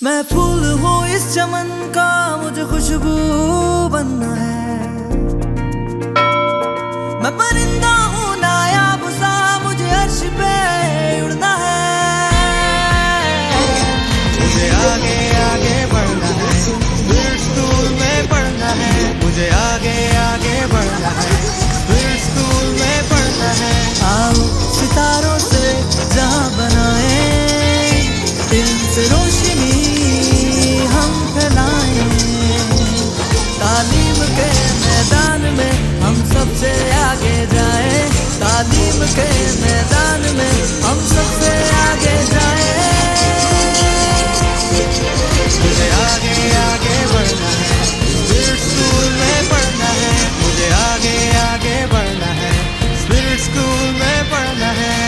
मैं फूल हूँ इस चमन का, मुझे खुशबू बनना है। मैं परिंदा हूँ नायाब सा, मुझे अर्श पे उड़ना है। मुझे आगे आगे बढ़ना है, स्पिरिट स्कूल में पढ़ना है। मुझे आगे आगे बढ़ना है, स्पिरिट स्कूल में पढ़ना है। आओ सितारों से जहाँ बनाए, इल्म से रोशनी हम फैलाएं। तालीम के मैदान में हम सबसे आगे जाएं। तालीम के मैदान में हम सबसे आगे जाएं। मुझे आगे आगे बढ़ना है, स्पिरिट स्कूल में पढ़ना है। मुझे आगे आगे बढ़ना है, स्पिरिट स्कूल में पढ़ना है।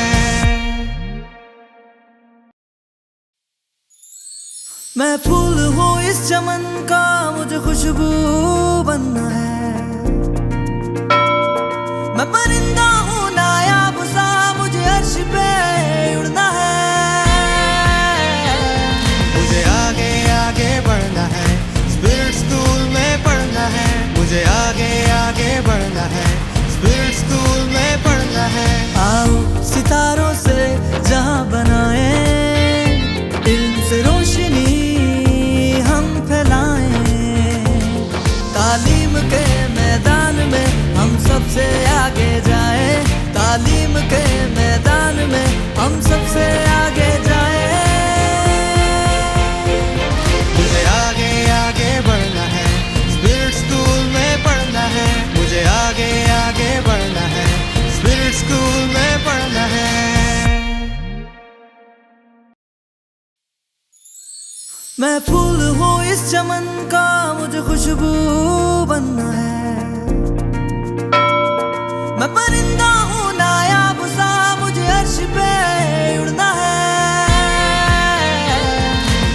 मैं फूल हूँ इस चमन का, मुझे खुशबू बनना है। मैं परिंदा हूँ नायाब सा, मुझे अर्श पे उड़ना है। मुझे आगे आगे बढ़ना है, स्पिरिट स्कूल में पढ़ना है। मुझे आगे आगे बढ़ना है, स्पिरिट स्कूल में पढ़ना है। आओ सितारों से जहाँ बनाए, इल्म से रोशनी हम फैलाएं। तालीम के मैदान में हम सबसे आगे जाएं। तालीम के मैदान में हम सबसे आगे जाएं। मुझे आगे आगे बढ़ना है, स्पिरिट स्कूल में पढ़ना है। मुझे आगे आगे बढ़ना है, स्पिरिट स्कूल में पढ़ना है। मैं फूल हूँ इस चमन का, मुझे खुशबू बनना है। मैं परिंदा हूँ नायाब सा, मुझे अर्श पे उड़ना है।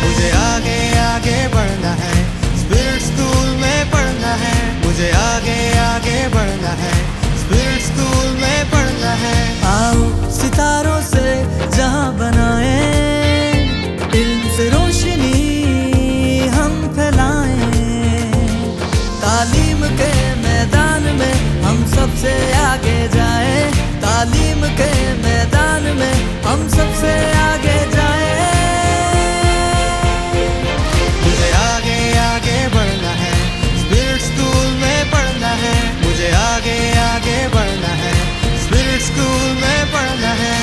मुझे आगे आगे बढ़ना है, स्पिरिट स्कूल में पढ़ना है। मुझे आगे आगे बढ़ना है, स्पिरिट स्कूल में पढ़ना है। आओ सितारों से जहाँ बनाए, इल्म से रोशनी हम फैलाएं। तालीम के मैदान में हम सबसे आगे जाएं। तालीम के मैदान में हम सबसे आगे जाएं। मुझे आगे आगे बढ़ना है, स्पिरिट स्कूल में पढ़ना है। मुझे आगे आगे बढ़ना है, स्पिरिट स्कूल में पढ़ना है।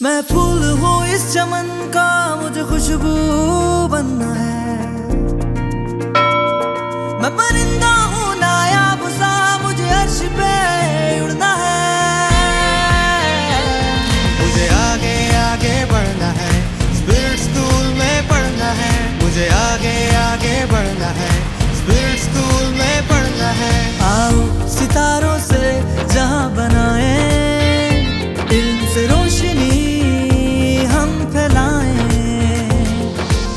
मैं फूल हूँ इस चमन का, मुझे खुशबू बनना है। मैं परिंदा हूँ नायाब सा, मुझे अर्श पे उड़ना है। मुझे आगे आगे बढ़ना है, स्पिरिट स्कूल में पढ़ना है। मुझे आगे आगे बढ़ना है, स्पिरिट स्कूल में पढ़ना है। आओ सितारों से जहाँ बनाए, इल्म से रोशनी हम फैलाएं।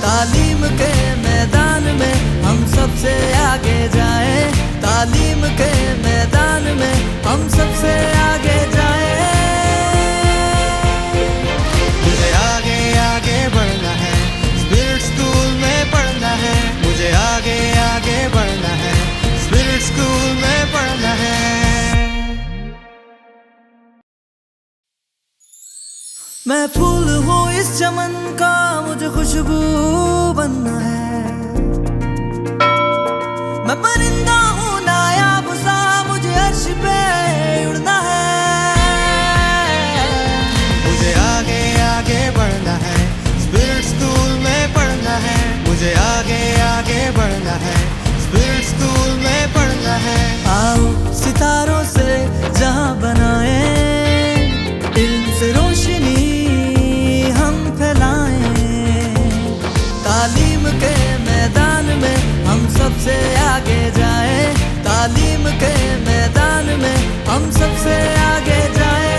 तालीम के मैदान में हम सबसे आगे जाएं। तालीम के मैदान में हम सबसे आगे जाएं। मुझे आगे आगे बढ़ना है, स्पिरिट स्कूल में पढ़ना है। मुझे आगे आगे बढ़ना है, स्पिरिट स्कूल में पढ़ना है। मैं फूल हूँ इस चमन का, मुझे खुशबू बनना है। मैं परिंदा हूँ नायाब सा, मुझे अर्श पे उड़ना है। मुझे आगे आगे बढ़ना है, स्पिरिट स्कूल में पढ़ना है। मुझे आगे आगे बढ़ना है, स्पिरिट स्कूल में पढ़ना है। आओ सितारों से जहाँ बनाए, इल्म से रोशनी हम फैलाएं। तालीम के मैदान में हम सबसे आगे जाएं। तालीम के मैदान में हम सबसे आगे जाएं।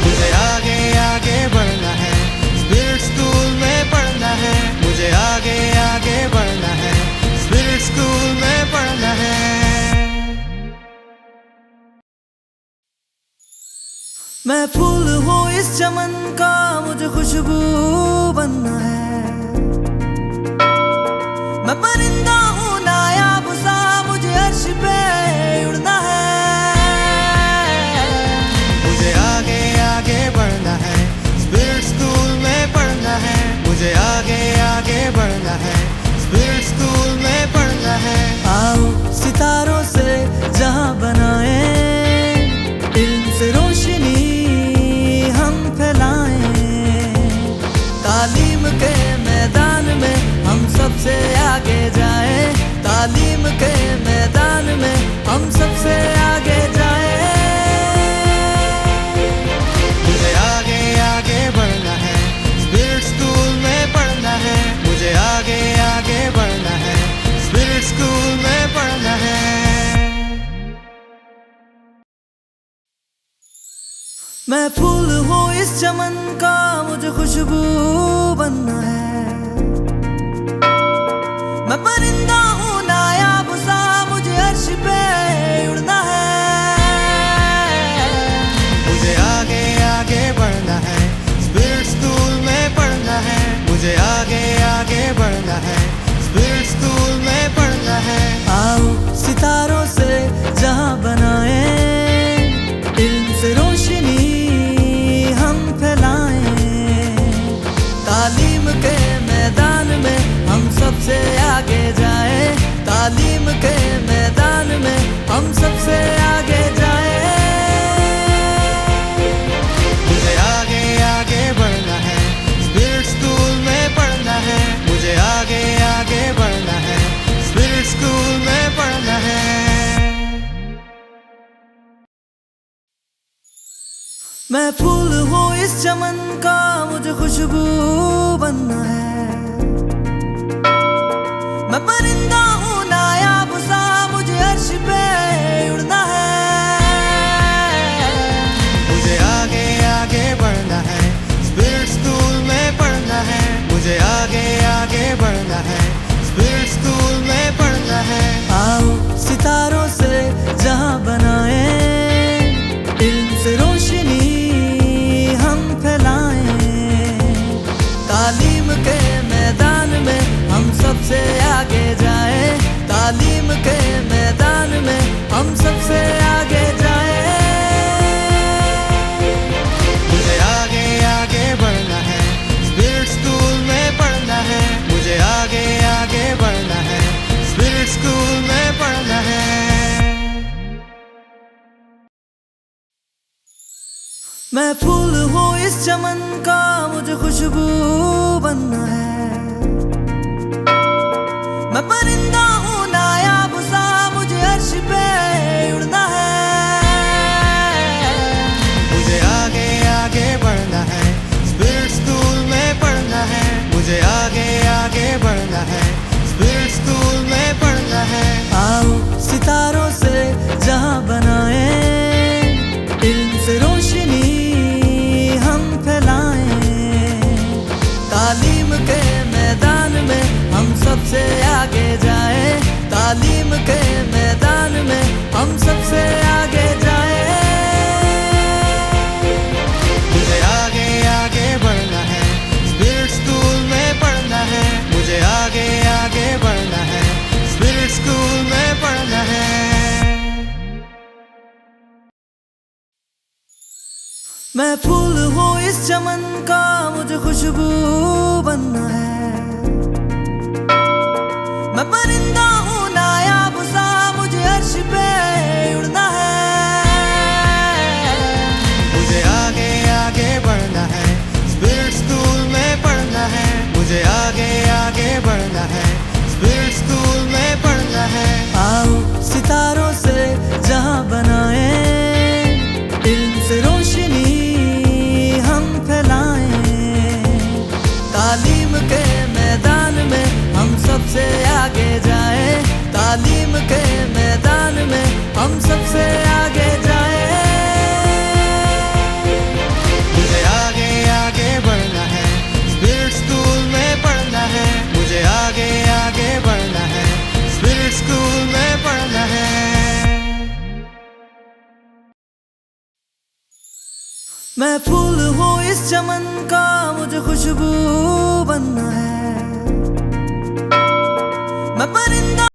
मुझे आगे आगे बढ़ना है, स्पिरिट स्कूल में पढ़ना है। मुझे आगे आगे बढ़ना है, स्पिरिट स्कूल में पढ़ना है। मैं फूल हूँ इस चमन का, मुझे खुशबू बनना है। मैं परिंदा हूँ नायाब सा, मुझे अर्श पे उड़ना है। मुझे आगे आगे बढ़ना है, स्पिरिट स्कूल में पढ़ना है। मुझे आगे आगे बढ़ना है, स्पिरिट स्कूल में पढ़ना है। आओ सितारों से जहां बनाए, इल्म से रोशनी हम फैलाएं। तालीम के मैदान में हम सबसे आगे जाएं। तालीम के मैदान में हम सबसे आगे जाएं। मुझे आगे आगे बढ़ना है, स्पिरिट स्कूल में पढ़ना है। मुझे आगे आगे बढ़ना है, स्पिरिट स्कूल में पढ़ना है। मैं फूल हूँ इस चमन का, मुझे खुशबू बनना है। मैं परिंदा हूँ नायाब सा, मुझे अर्श पे उड़ना है। मुझे आगे आगे बढ़ना है, स्पिरिट स्कूल में पढ़ना है। मुझे आगे आगे बढ़ना है, स्पिरिट स्कूल में पढ़ना है। आओ सितारों से जहां बनाए, इल्म से रोशनी हम फैलाएं। तालीम के मैदान में हम सबसे आगे जाएं। तालीम के मैदान में हम सबसे आगे जाएं। मुझे आगे आगे बढ़ना है, स्पिरिट स्कूल में पढ़ना है। मुझे आगे आगे बढ़ना है, स्पिरिट स्कूल में पढ़ना है। मैं फूल हूँ इस चमन का, मुझे खुशबू बनना है। मैं परिंदा हूँ नायाब सा, मुझे अर्श पे उड़ना है। मुझे आगे आगे बढ़ना है, स्पिरिट स्कूल में पढ़ना है। मुझे आगे आगे बढ़ना है, स्पिरिट स्कूल में पढ़ना है। आओ सितारों से जहां बनाए, इल्म से रोशनी हम फैलाएं। तालीम के मैदान में हम सबसे आगे जाएं। तालीम के मैदान में हम सबसे आगे जाएं। मुझे आगे आगे बढ़ना है, स्पिरिट स्कूल में पढ़ना है। मुझे आगे आगे बढ़ना है, स्पिरिट स्कूल में पढ़ना है। मैं फूल हूँ इस चमन का, मुझे खुशबू बनना है। मैं परिंदा हूँ नायाब सा, मुझे अर्श पे उड़ना है। मुझे आगे आगे बढ़ना है, स्पिरिट स्कूल में पढ़ना है। मुझे आगे आगे बढ़ना है, स्पिरिट स्कूल में पढ़ना है। आओ सितारों से जहां बनाए, इल्म से रोशनी हम फैलाएं। तालीम के मैदान में हम सबसे आगे जाएं। तालीम के मैदान में हम सबसे आगे जाएं। मुझे आगे आगे बढ़ना है, स्पिरिट स्कूल में पढ़ना है। मुझे आगे आगे बढ़ना है, स्पिरिट स्कूल में पढ़ना है। मैं फूल हूँ इस चमन का, मुझे खुशबू बनना है। मैं परिंदा हूँ नायाब सा, मुझे अर्श पे उड़ना है। मुझे आगे आगे बढ़ना है, स्पिरिट स्कूल में पढ़ना है। मुझे आगे आगे बढ़ना है, स्पिरिट स्कूल में पढ़ना है। आओ सितारों से जहां बनाए, इल्म से रोशनी हम फैलाएं। तालीम के मैदान में हम सबसे आगे जाएं। तालीम के मैदान में हम सबसे आगे जाएं। मुझे आगे आगे बढ़ना है, स्पिरिट स्कूल में पढ़ना है। मुझे आगे आगे बढ़ना है, स्पिरिट स्कूल में पढ़ना है। मैं फूल हूँ इस चमन का, मुझे खुशबू बनना है। मैं परिंदा